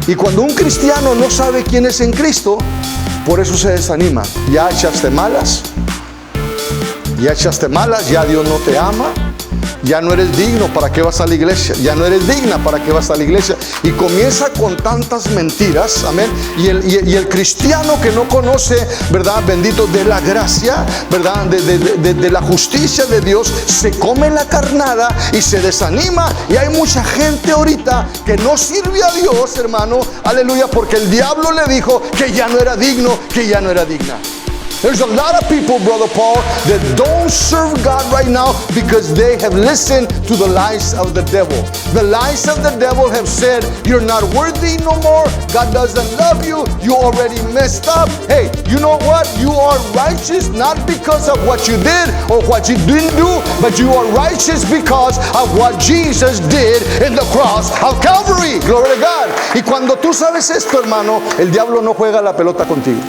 Y cuando un cristiano no sabe quién es en Cristo, por eso se desanima. Ya echaste malas, ya Dios no te ama, ya no eres digno, ¿para qué vas a la iglesia? Ya no eres digna, ¿para qué vas a la iglesia? Y comienza con tantas mentiras, amén. Y el cristiano que no conoce, ¿verdad? Bendito, de la gracia, ¿verdad? De la justicia de Dios, se come la carnada y se desanima. Y hay mucha gente ahorita que no sirve a Dios, hermano, aleluya, porque el diablo le dijo que ya no era digno, que ya no era digna. There's a lot of people, Brother Paul, that don't serve God right now because they have listened to the lies of the devil. The lies of the devil have said, you're not worthy no more. God doesn't love you. You already messed up. Hey, you know what? You are righteous not because of what you did or what you didn't do, but you are righteous because of what Jesus did in the cross of Calvary. Glory to God. Y cuando tú sabes esto, hermano, el diablo no juega la pelota contigo.